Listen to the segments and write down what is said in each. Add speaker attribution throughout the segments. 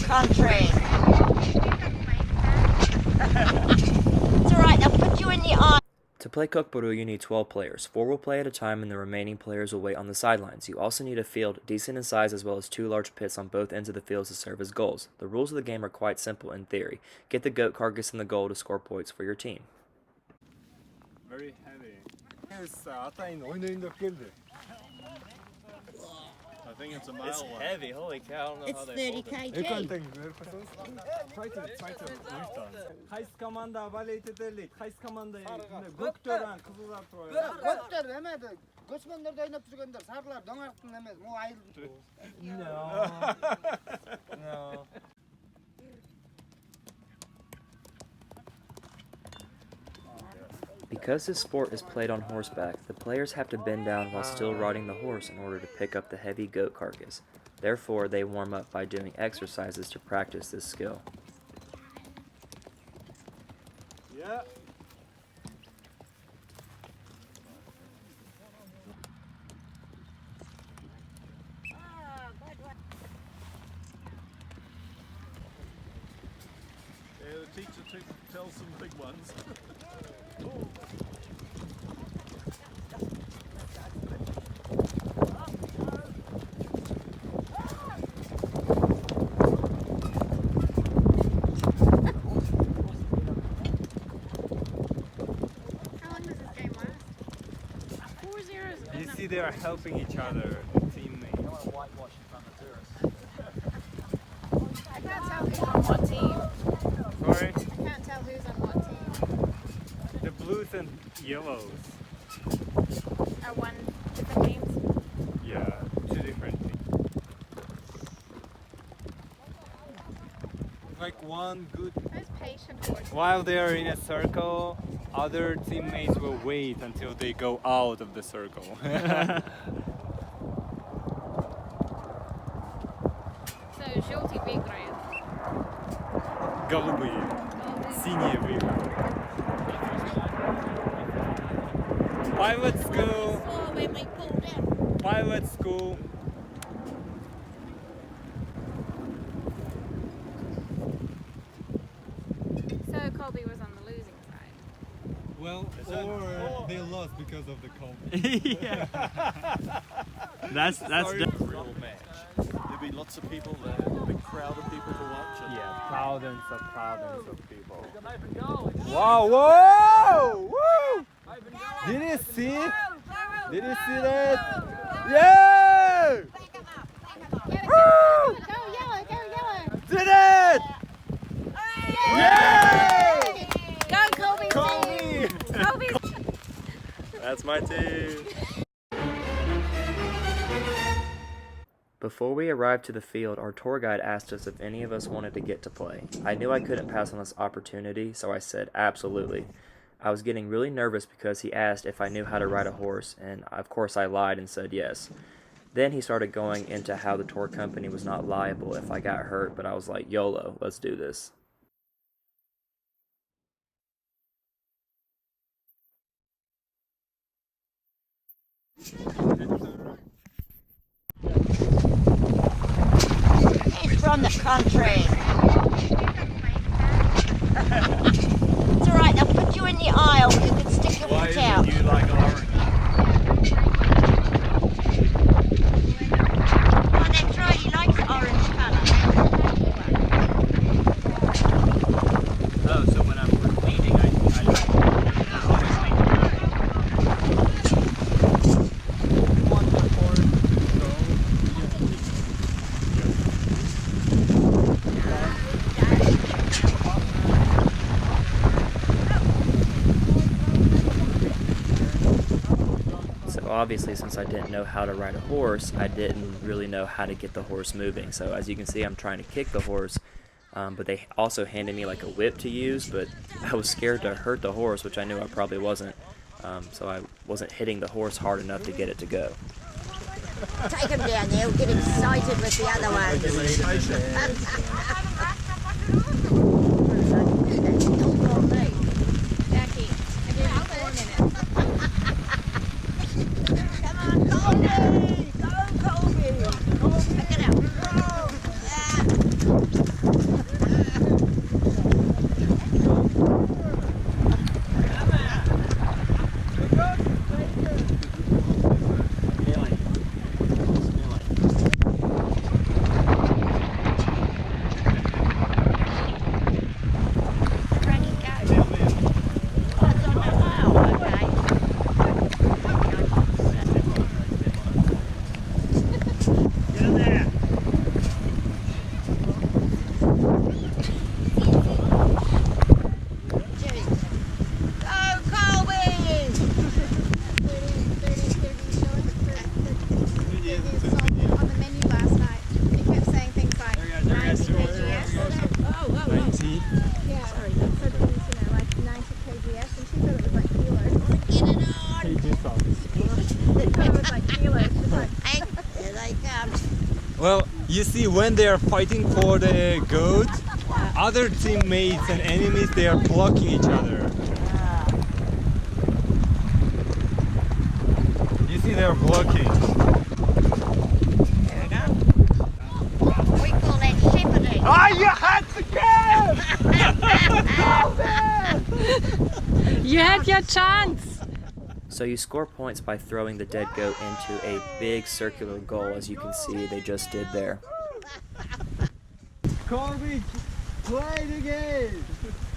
Speaker 1: country. It's alright, they'll put you in the eye.
Speaker 2: To play Kok Boru, you need 12 players. 4 will play at a time and the remaining players will wait on the sidelines. You also need a field decent in size as well as 2 large pits on both ends of the fields to serve as goals. The rules of the game are quite simple in theory. Get the goat carcass in the goal to score points for your team.
Speaker 3: Very heavy. I think it's a male
Speaker 2: It's
Speaker 3: one.
Speaker 2: heavy, holy cow, I don't know
Speaker 1: It's
Speaker 2: how they
Speaker 1: 30
Speaker 2: hold it.
Speaker 1: kg.
Speaker 3: Try to lift on.
Speaker 4: Qaysi komanda avvaliydi, qaysi komanda go'ktor bilan qizillar turadi.
Speaker 5: Go'ktor emadi. Ko'chmanlarda o'ynab turganlar, sarlar do'ng'arqdan emas, bu ayrildi.
Speaker 4: No.
Speaker 2: Because this sport is played on horseback, the players have to bend down while still riding the horse in order to pick up the heavy goat carcass. Therefore, they warm up by doing exercises to practice this skill.
Speaker 3: Yeah. Yeah, the teacher tells some big ones.
Speaker 4: You see, they are helping each other, teammates.
Speaker 6: I can't tell who's on what team.
Speaker 4: Sorry?
Speaker 6: I can't tell who's on what team.
Speaker 4: The blues and yellows.
Speaker 6: Are one different teams?
Speaker 4: Yeah, 2 different teams. Like one good.
Speaker 6: Those patient horses.
Speaker 4: While they are in a circle, other teammates will wait until they go out of the circle.
Speaker 6: So, желтый выиграет.
Speaker 4: Голубые. Синие выиграют. Pilot school. Pilot school.
Speaker 6: So, Colby was on the losing side.
Speaker 7: Well, or they lost because of the COVID.
Speaker 4: Yeah. That's
Speaker 3: A real match. There'll be lots of people there, a big crowd of people to watch. And
Speaker 4: yeah, thousands of people. Wow, whoa! Woo! Did you see? Did you see that? Yeah! Woo!
Speaker 6: Go yellow, go yellow.
Speaker 4: Did it! Yeah!
Speaker 6: Go Colby
Speaker 4: Colby!
Speaker 6: team. Colby.
Speaker 2: That's my team! Before we arrived to the field, our tour guide asked us if any of us wanted to get to play. I knew I couldn't pass on this opportunity, so I said absolutely. I was getting really nervous because he asked if I knew how to ride a horse, and of course I lied and said yes. Then he started going into how the tour company was not liable if I got hurt, but I was like, YOLO, let's do this.
Speaker 1: He's from the country. It's alright, they'll put you in the aisle. You can stick your
Speaker 3: why
Speaker 1: foot out.
Speaker 3: isn't you like orange?
Speaker 1: Oh, that's right, he likes orange colour.
Speaker 2: Oh, so when I'm leading, I obviously, since I didn't know how to ride a horse, I didn't really know how to get the horse moving. So as you can see, I'm trying to kick the horse, but they also handed me like a whip to use, but I was scared to hurt the horse, which I knew I probably wasn't. So I wasn't hitting the horse hard enough to get it to go.
Speaker 1: Take him down there, we'll get excited with the other ones.
Speaker 6: Jackie, I give you 4 minutes.
Speaker 1: Come on, Colby! Go, Colby! Look it out.
Speaker 7: Well, you see, when they are fighting for the goat, other teammates and enemies, they are blocking each other. You see, they are blocking.
Speaker 1: There we go. We call that shepherding.
Speaker 7: Ah, you had to go!
Speaker 6: You had your chance.
Speaker 2: So you score points by throwing the dead goat into a big circular goal, as you can see they just did there.
Speaker 7: Colby, play the game!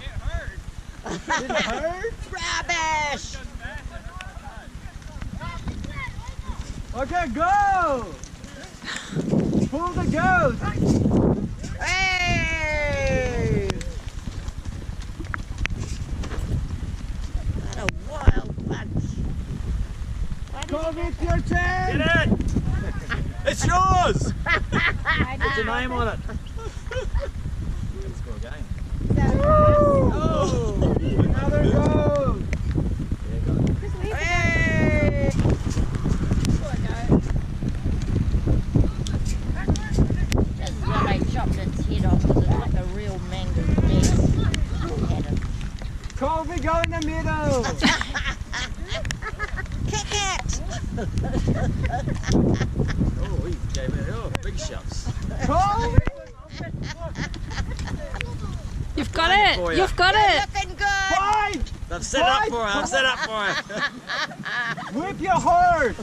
Speaker 7: It hurt! It hurt?
Speaker 1: Rubbish!
Speaker 7: Okay, go! Pull the goat!
Speaker 1: Hey! What a wild bunch.
Speaker 7: Colby, it's your chance!
Speaker 3: Get it! It's yours! Put your name on it. Let's score again.
Speaker 7: Oh! Another goat!
Speaker 1: Hey! Just where they chopped its head off because it's like a real mangled mess.
Speaker 7: Colby, go in the middle!
Speaker 1: Kick it!
Speaker 3: Oh, he gave it big shots.
Speaker 7: Colby!
Speaker 6: You've got it. You've got it.
Speaker 1: Looking good!
Speaker 7: Fight!
Speaker 3: I've set up for him. I've set up for him.
Speaker 7: Whip your horse!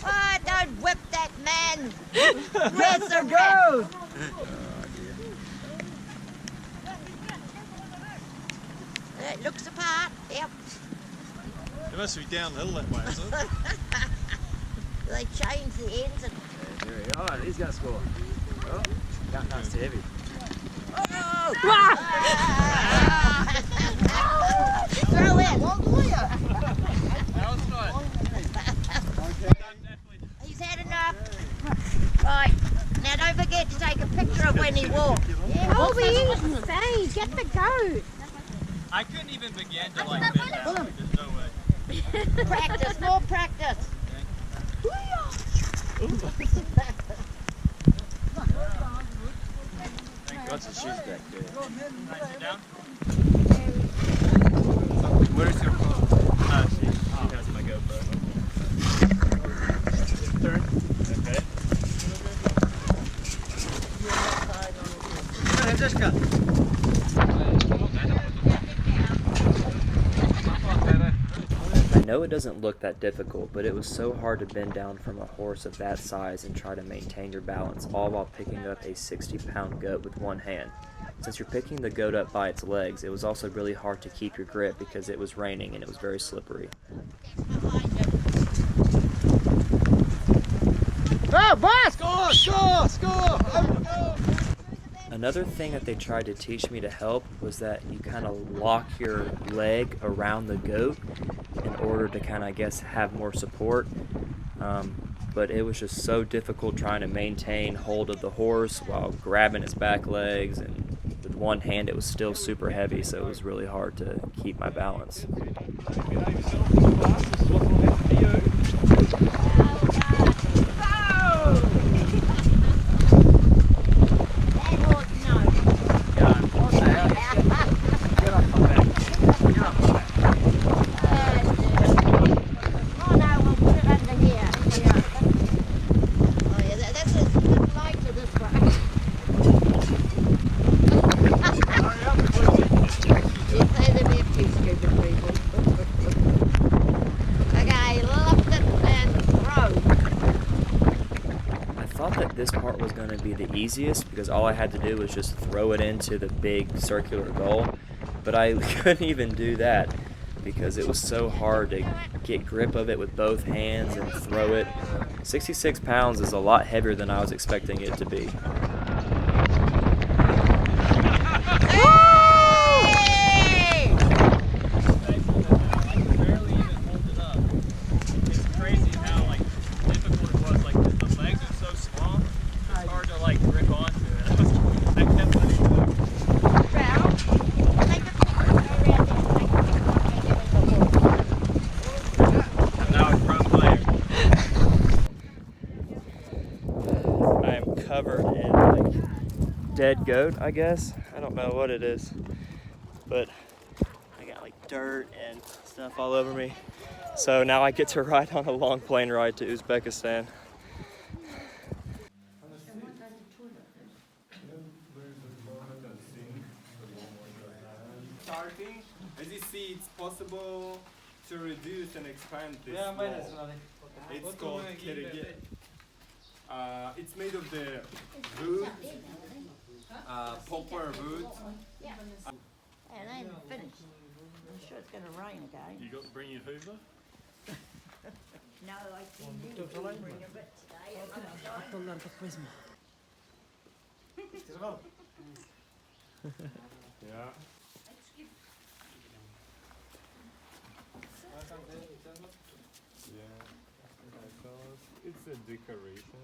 Speaker 1: Oh, don't whip that man! Where's the
Speaker 7: Go!
Speaker 1: goat? It looks the part. Yep.
Speaker 3: It must be downhill that way, isn't it?
Speaker 1: They changed the ends and.
Speaker 3: There we go. Oh, he's going to score. Oh, no, it's too heavy.
Speaker 1: Oh! Throw it! He's had enough. Right. Now don't forget to take a picture of when he walked.
Speaker 6: Colby, say, get the goat.
Speaker 4: I couldn't even begin to like bend down. There's no way.
Speaker 1: Practice, more practice.
Speaker 3: Lots of shoes back there.
Speaker 4: Sit down.
Speaker 7: Where's your phone?
Speaker 4: She has my GoPro. Turn.
Speaker 2: I know it doesn't look that difficult, but it was so hard to bend down from a horse of that size and try to maintain your balance, all while picking up a 60-pound goat with one hand. Since you're picking the goat up by its legs, it was also really hard to keep your grip because it was raining and it was very slippery.
Speaker 7: Oh, boss! Score! Score! Score!
Speaker 2: Another thing that they tried to teach me to help was that you kind of lock your leg around the goat in order to kind of, I guess, have more support. But it was just so difficult trying to maintain hold of the horse while grabbing its back legs, and with one hand it was still super heavy, so it was really hard to keep my balance. This part was going to be the easiest because all I had to do was just throw it into the big circular goal, but I couldn't even do that because it was so hard to get grip of it with both hands and throw it. 66 pounds is a lot heavier than I was expecting it to be. like covered in like dead goat, I guess. I don't know what it is, but I got like dirt and stuff all over me. So now I get to ride on a long plane ride to Uzbekistan.
Speaker 7: Starting, as you see, it's possible to reduce and expand this wall. It's called Kyrgyzstan. It's made of the wood, poplar wood.
Speaker 1: And I haven't finished. I'm sure it's going to rain again.
Speaker 3: You got to bring your Hoover?
Speaker 1: No, I didn't bring a bit today.
Speaker 7: Yeah. Yeah, it's a decoration.